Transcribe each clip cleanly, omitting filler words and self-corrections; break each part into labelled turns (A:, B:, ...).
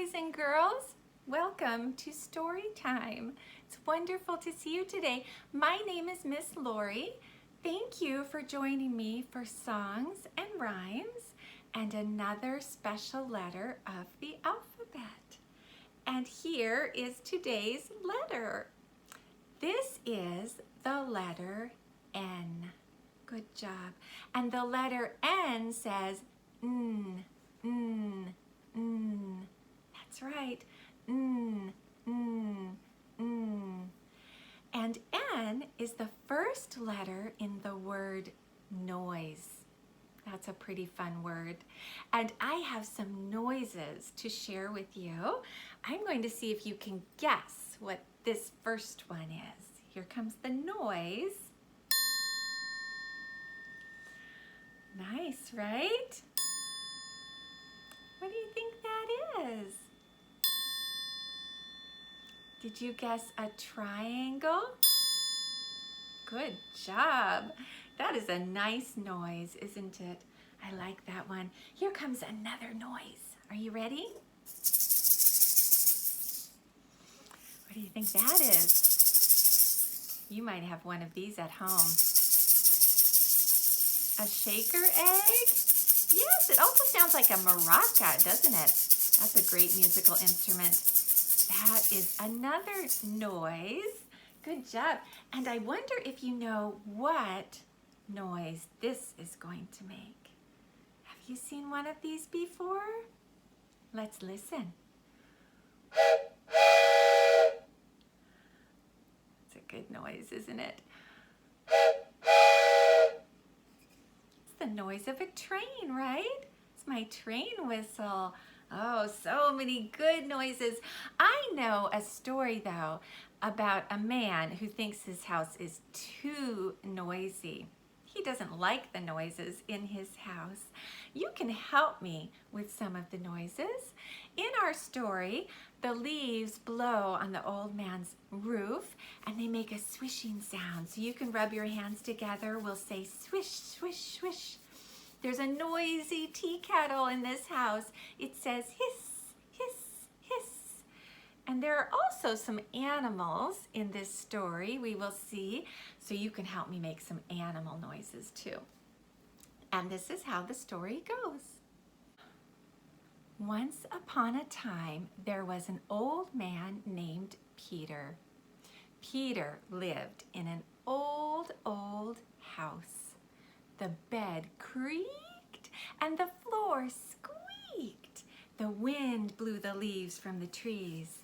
A: boys and girls. Welcome to Story Time. It's wonderful to see you today. My name is Miss Laurie. Thank you for joining me for songs and rhymes and another special letter of the alphabet. And here is today's letter. This is the letter N. Good job. And the letter N says N. That's right. And N is the first letter in the word noise. That's a pretty fun word. And I have some noises to share with you. I'm going to see if you can guess what this first one is. Here comes the noise. Nice, right? What do you think that is? Did you guess a triangle? Good job. That is a nice noise, isn't it? I like that one. Here comes another noise. Are you ready? What do you think that is? You might have one of these at home. A shaker egg? Yes, it also sounds like a maraca, doesn't it? That's a great musical instrument. That is another noise. Good job. And I wonder if you know what noise this is going to make. Have you seen one of these before? Let's listen. It's a good noise, isn't it? The noise of a train, right? It's my train whistle. Oh, so many good noises. I know a story, though, about a man who thinks his house is too noisy. He doesn't like the noises in his house. You can help me with some of the noises. In our story, the leaves blow on the old man's roof and they make a swishing sound. So you can rub your hands together. We'll say swish, swish, swish. There's a noisy tea kettle in this house. It says hiss, hiss, hiss. And there are also some animals in this story we will see. So you can help me make some animal noises too. And this is how the story goes. Once upon a time, there was an old man named Peter. Peter lived in an old house. The bed creaked and the floor squeaked. The wind blew the leaves from the trees.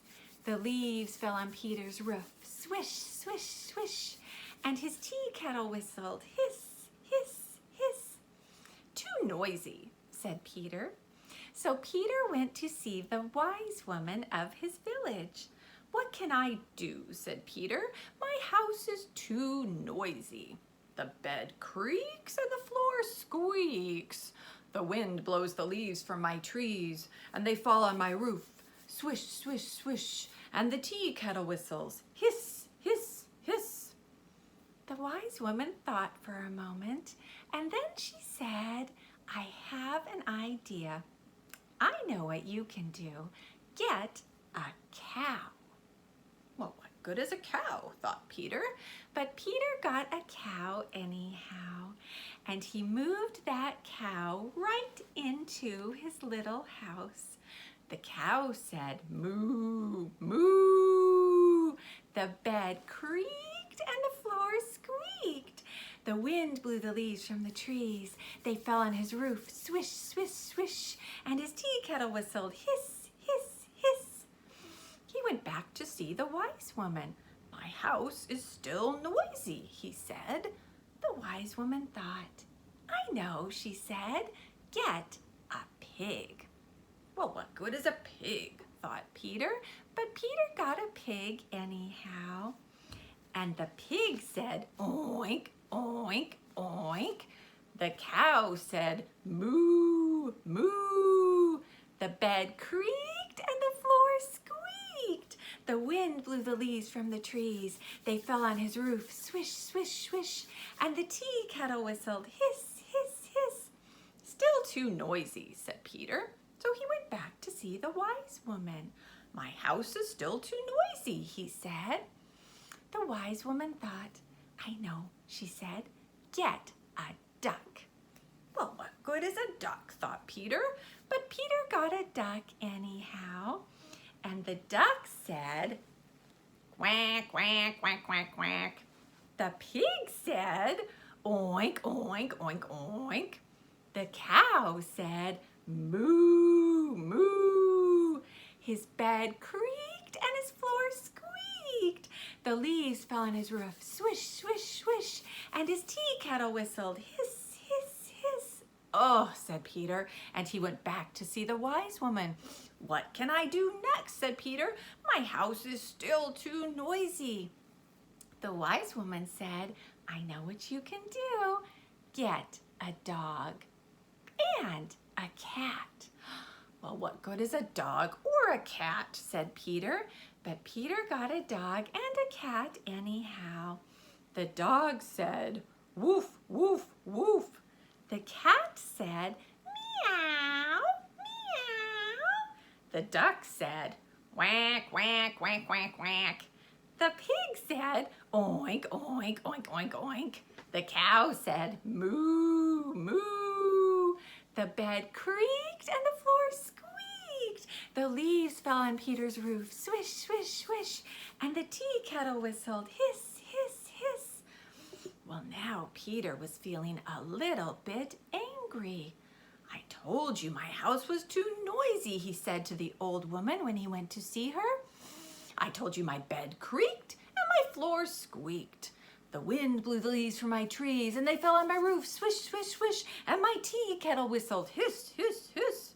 A: The leaves fell on Peter's roof, swish, swish, swish, and his tea kettle whistled, hiss, hiss, hiss. Too noisy, said Peter. So Peter went to see the wise woman of his village. What can I do, said Peter. My house is too noisy. The bed creaks and the floor squeaks. The wind blows the leaves from my trees and they fall on my roof. Swish, swish, swish. And the tea kettle whistles. Hiss, hiss, hiss. The wise woman thought for a moment and then she said, I have an idea. I know what you can do. Get a cow. Well, what good is a cow, thought Peter. But Peter got a cow anyhow, and he moved that cow right into his little house. The cow said, moo, moo. The bed creaked and the floor squeaked. The wind blew the leaves from the trees. They fell on his roof, swish, swish, swish, and his tea kettle whistled, hiss, hiss, hiss. He went back to see the wise woman. My house is still noisy, he said. The wise woman thought. I know, she said. Get a pig. Well, what good is a pig, thought Peter. But Peter got a pig anyhow. And the pig said, oink, oink, oink. The cow said, moo, moo. The bed creaked and the floor squeaked. The wind blew the leaves from the trees. They fell on his roof, swish, swish, swish. And the tea kettle whistled, hiss, hiss, hiss. Still too noisy, said Peter. So he went back to see the wise woman. "My house is still too noisy," he said. The wise woman thought, "I know," she said, "get a duck." Well, what good is a duck, thought Peter. But Peter got a duck anyhow. And the duck said, "Quack, quack, quack, quack, quack." The pig said, "Oink, oink, oink, oink." The cow said, "Moo, moo." His bed creaked and his floor squeaked. The leaves fell on his roof, swish, swish, swish. And his tea kettle whistled, hiss, hiss, hiss. "Oh," said Peter, and he went back to see the wise woman. "What can I do next?" said Peter. "My house is still too noisy." The wise woman said, "I know what you can do. Get a dog and a cat." "Well, what good is a dog or a cat?" said Peter. But Peter got a dog and a cat anyhow. The dog said, "Woof, woof, woof." The cat said, "Meow, meow." The duck said, "Quack, quack, quack, quack, quack." The pig said, "Oink, oink, oink, oink, oink." The cow said, "Moo, moo." The bed creaked and the floor squeaked. The leaves fell on Peter's roof, swish, swish, swish. And the tea kettle whistled, hiss, hiss, hiss. Well, now Peter was feeling a little bit angry. "I told you my house was too noisy," he said to the old woman when he went to see her. "I told you my bed creaked and my floor squeaked. The wind blew the leaves from my trees and they fell on my roof, swish, swish, swish, and my tea kettle whistled, hiss, hiss, hiss.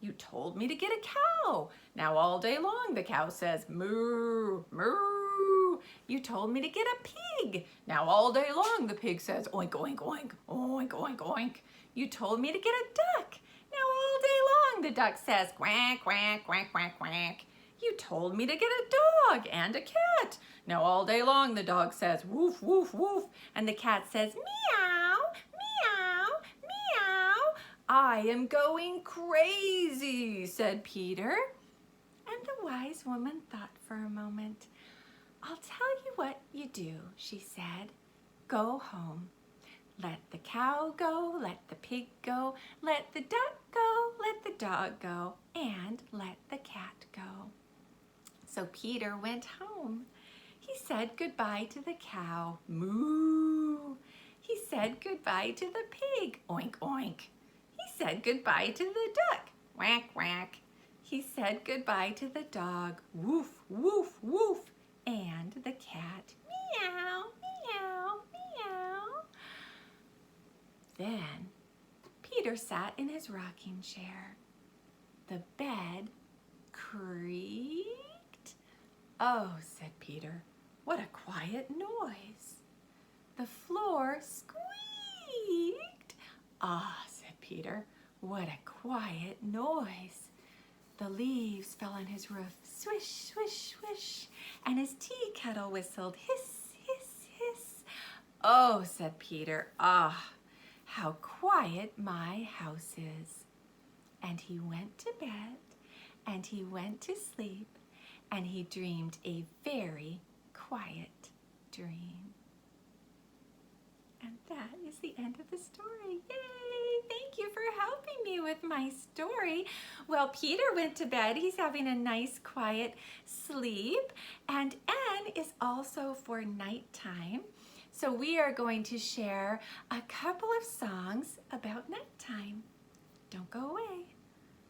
A: You told me to get a cow. Now all day long the cow says, moo, moo. You told me to get a pig. Now all day long the pig says, oink, oink, oink, oink, oink, oink. You told me to get a duck. Now all day long the duck says, quack, quack, quack, quack, quack. You told me to get a dog and a cat. Now all day long the dog says, woof, woof, woof. And the cat says, meow, meow, meow. I am going crazy, said Peter. And the wise woman thought for a moment. I'll tell you what you do, she said. Go home. Let the cow go, let the pig go, let the duck go, let the dog go, and let the cat go. So Peter went home. He said goodbye to the cow, moo. He said goodbye to the pig, oink, oink. He said goodbye to the duck, whack, whack. He said goodbye to the dog, woof, woof, woof, and the cat, meow, meow, meow. Then Peter sat in his rocking chair. The bed creaked. Oh, said Peter, what a quiet noise. The floor squeaked. Ah, said Peter, what a quiet noise. The leaves fell on his roof, swish, swish, swish, and his tea kettle whistled, hiss, hiss, hiss. Oh, said Peter, ah, how quiet my house is. And he went to bed, and he went to sleep, and he dreamed a very quiet dream. And that is the end of the story. Yay! Thank you for helping me with my story. Well, Peter went to bed. He's having a nice, quiet sleep. And N is also for nighttime. So we are going to share a couple of songs about nighttime. Don't go away.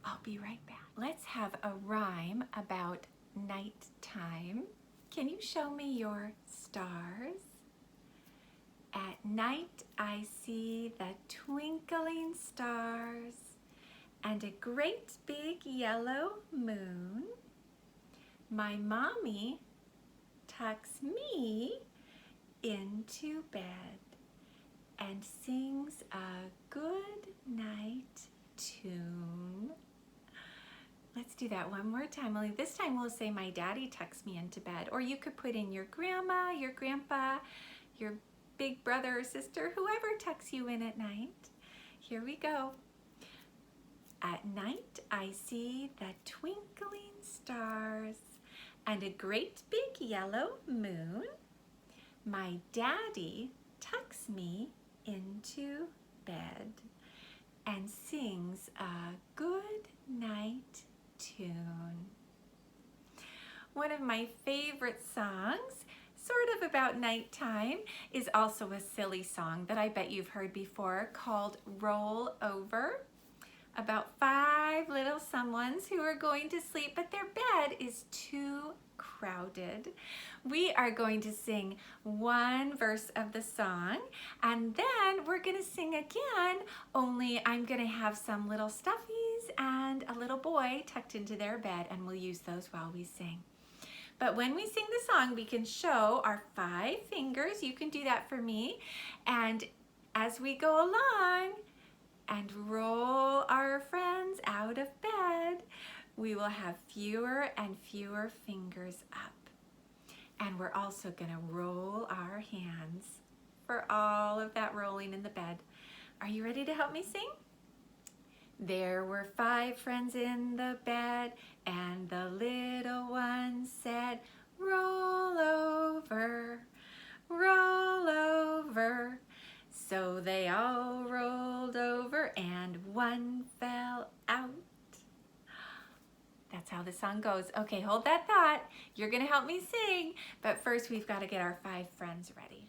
A: I'll be right back. Let's have a rhyme about nighttime. Can you show me your stars? At night I see the twinkling stars and a great big yellow moon. My mommy tucks me into bed and sings a good night tune. Let's do that one more time, only this time we'll say my daddy tucks me into bed, or you could put in your grandma, your grandpa, your big brother or sister, whoever tucks you in at night. Here we go. At night I see the twinkling stars and a great big yellow moon. My daddy tucks me into bed and sings a good night tune. One of my favorite songs, sort of about nighttime, is also a silly song that I bet you've heard before called Roll Over. About 5 little someones who are going to sleep, but their bed is too crowded. We are going to sing one verse of the song, and then we're going to sing again, only I'm going to have some little stuffies and a little boy tucked into their bed, and we'll use those while we sing. But when we sing the song, we can show our 5 fingers. You can do that for me. And as we go along and roll our friends out of bed, we will have fewer and fewer fingers up. And we're also going to roll our hands for all of that rolling in the bed. Are you ready to help me sing? There were 5 friends in the bed, and the little one said, roll over, roll over. So they all rolled over and one fell out. That's how the song goes. Okay, hold that thought. You're gonna help me sing, but first we've got to get our 5 friends ready.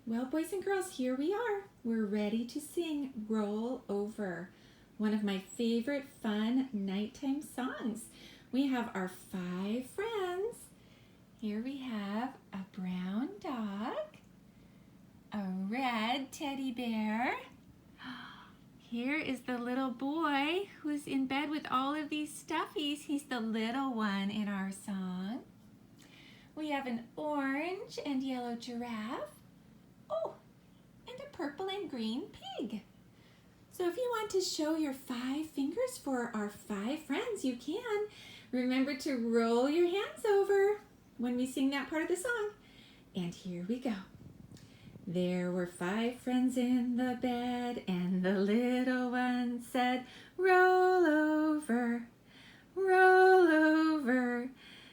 B: Well, boys and girls, here we are. We're ready to sing Roll Over, one of my favorite fun nighttime songs. We have our 5 friends. Here we have a brown dog, a red teddy bear. Here is the little boy who's in bed with all of these stuffies. He's the little one in our song. We have an orange and yellow giraffe. Oh, and a purple and green pig. So if you want to show your 5 fingers for our 5 friends, you can. Remember to roll your hands over when we sing that part of the song. And here we go. There were 5 friends in the bed, and the little one said, roll over, roll over.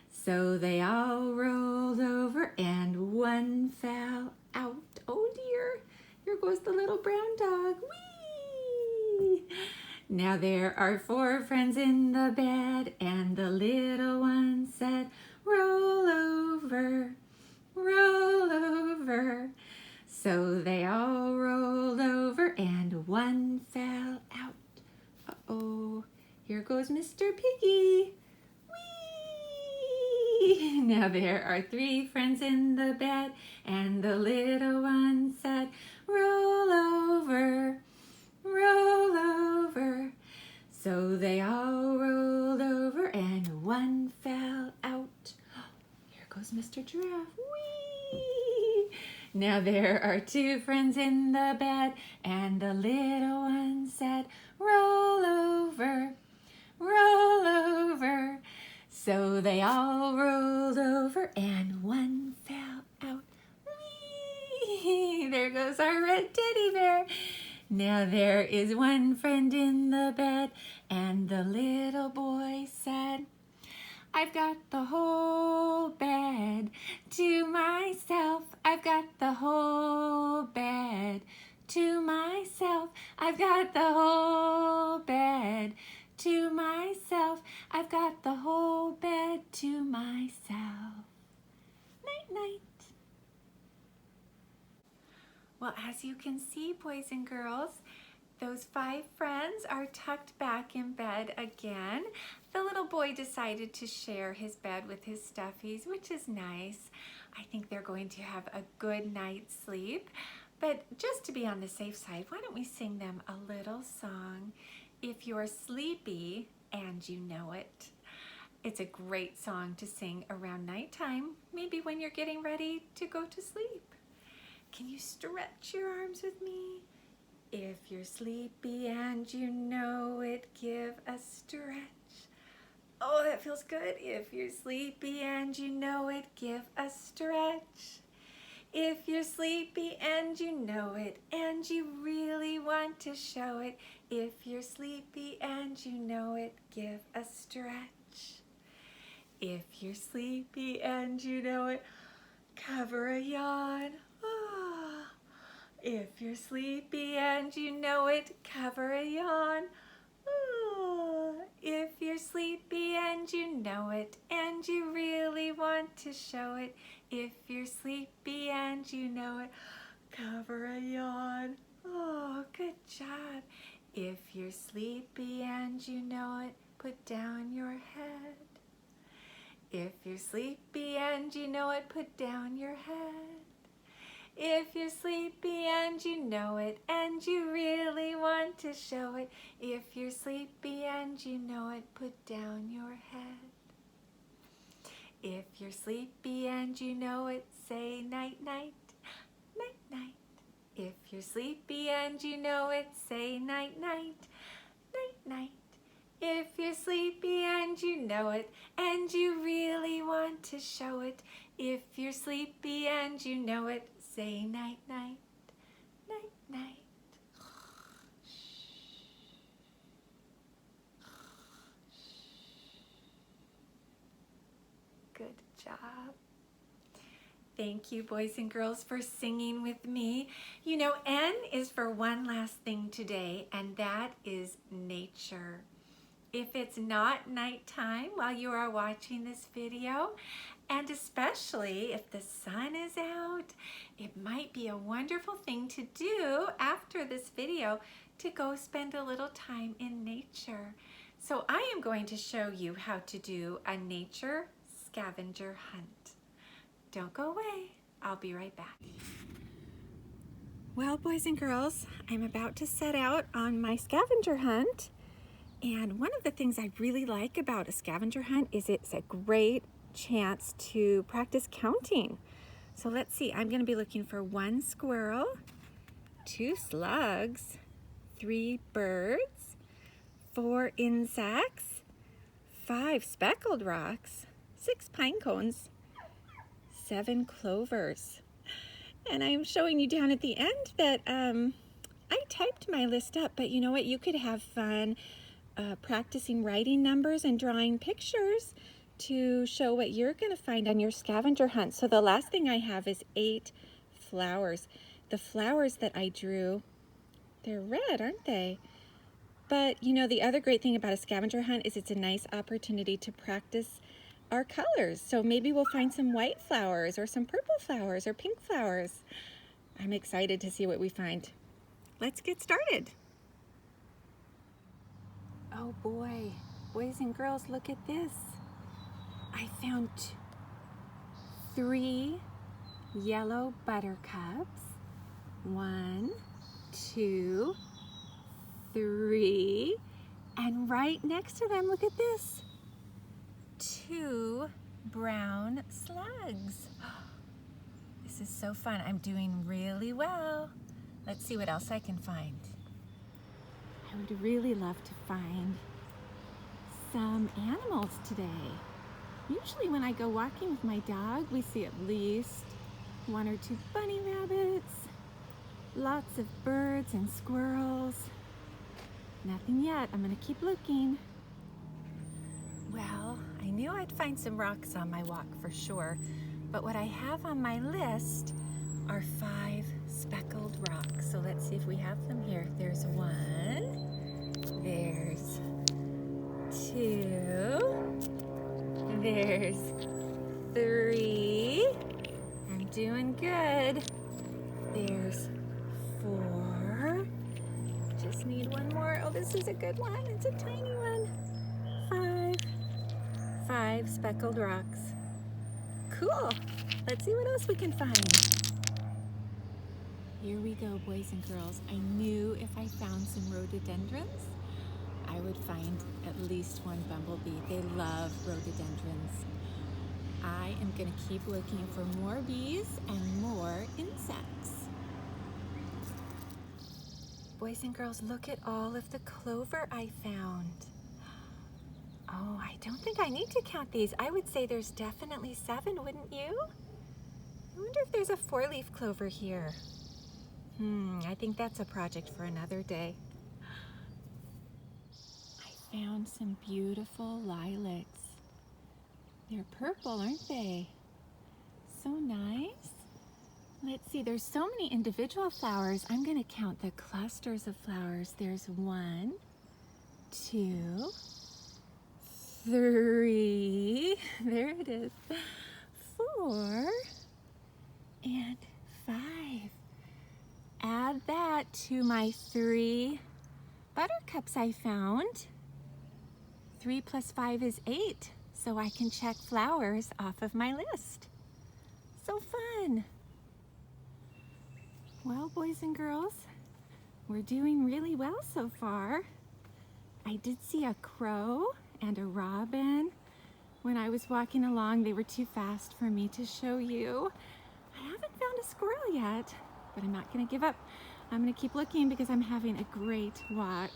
B: So they all rolled over, and one fell out. Oh dear, here goes the little brown dog. Whee! Now there are 4 friends in the bed, and the little one said, roll over, roll over. So they all rolled over and one fell out. Uh-oh, here goes Mr. Piggy. Whee! Now there are 3 friends in the bed, and the little one said, roll over, roll over. So they all rolled over and one fell out. Here goes Mr. Giraffe. Whee! Now there are 2 friends in the bed, and the little one said, roll over, roll over. So they all rolled over and one fell out. Whee! There goes our red teddy bear. Now there is 1 friend in the bed, and the little boy said, I've got the whole bed to myself. I've got the whole bed to myself. I've got the whole bed to myself. I've got the whole bed to myself. Night, night.
A: Well, as you can see, boys and girls, those 5 friends are tucked back in bed again. The little boy decided to share his bed with his stuffies, which is nice. I think they're going to have a good night's sleep. But just to be on the safe side, why don't we sing them a little song, If You're Sleepy and You Know It. It's a great song to sing around nighttime, maybe when you're getting ready to go to sleep. Can you stretch your arms with me? If you're sleepy and you know it, give a stretch. Oh, that feels good. If you're sleepy and you know it, give a stretch. If you're sleepy and you know it, and you really want to show it, if you're sleepy and you know it, give a stretch. If you're sleepy and you know it, cover a yawn. Ah. If you're sleepy and you know it, cover a yawn. Ah. If you're sleepy and you know it, and you really want to show it, if you're sleepy and you know it, cover a yawn. Oh, good job. If you're sleepy and you know it, put down your head. If you're sleepy and you know it, put down your head. If you're sleepy and you know it, and you really want to show it, if you're sleepy and you know it, put down your head. If you're sleepy and you know it, say night, night, night, night. If you're sleepy and you know it, say night, night, night, night. If you're sleepy and you know it, and you really want to show it, if you're sleepy and you know it, say night, night, night, night. Good job. Thank you, boys and girls, for singing with me. You know, N is for one last thing today, and that is nature. If it's not nighttime while you are watching this video, and especially if the sun is out, it might be a wonderful thing to do after this video to go spend a little time in nature. So I am going to show you how to do a nature scavenger hunt. Don't go away. I'll be right back. Well, boys and girls, I'm about to set out on my scavenger hunt. And one of the things I really like about a scavenger hunt is it's a great chance to practice counting. So let's see, I'm going to be looking for 1 squirrel, 2 slugs, 3 birds, 4 insects, 5 speckled rocks, 6 pine cones, 7 clovers. And I'm showing you down at the end that I typed my list up, but you know what? You could have fun practicing writing numbers and drawing pictures to show what you're going to find on your scavenger hunt. So the last thing I have is 8 flowers. The flowers that I drew, they're red, aren't they? But you know, the other great thing about a scavenger hunt is it's a nice opportunity to practice our colors. So maybe we'll find some white flowers or some purple flowers or pink flowers. I'm excited to see what we find. Let's get started. Oh boy, boys and girls, look at this. I found 3 yellow buttercups. 1, 2, 3. And right next to them, look at this. 2 brown slugs. This is so fun. I'm doing really well. Let's see what else I can find. I would really love to find some animals today. Usually when I go walking with my dog, we see at least 1 or 2 bunny rabbits, lots of birds and squirrels. Nothing yet. I'm going to keep looking. Well, I knew I'd find some rocks on my walk for sure, but what I have on my list are 5 speckled rocks. So let's see if we have them here. There's 1, there's 2, there's 3. I'm doing good. There's 4. Just need 1 more. Oh, this is a good one. It's a tiny one. 5 speckled rocks. Cool. Let's see what else we can find. Here we go, boys and girls. I knew if I found some rhododendrons, I would find at least 1 bumblebee. They love rhododendrons. I am going to keep looking for more bees and more insects. Boys and girls, look at all of the clover I found. Oh, I don't think I need to count these. I would say there's definitely 7, wouldn't you? I wonder if there's a 4-leaf clover here. I think that's a project for another day. I found some beautiful lilacs. They're purple, aren't they? So nice. Let's see, there's so many individual flowers. I'm gonna count the clusters of flowers. There's 1, 2, 3, there it is, 4, and 5. Add that to my 3 buttercups I found. 3 plus 5 is 8, so I can check flowers off of my list. So fun. Well, boys and girls, we're doing really well so far. I did see a crow and a robin. When I was walking along, they were too fast for me to show you. I haven't found a squirrel yet, but I'm not gonna give up. I'm gonna keep looking because I'm having a great walk.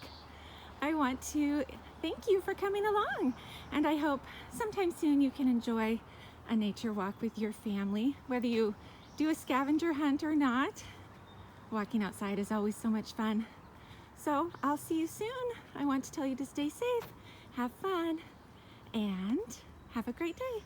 A: I want to thank you for coming along, and I hope sometime soon you can enjoy a nature walk with your family, whether you do a scavenger hunt or not. Walking outside is always so much fun. So I'll see you soon. I want to tell you to stay safe, have fun, and have a great day.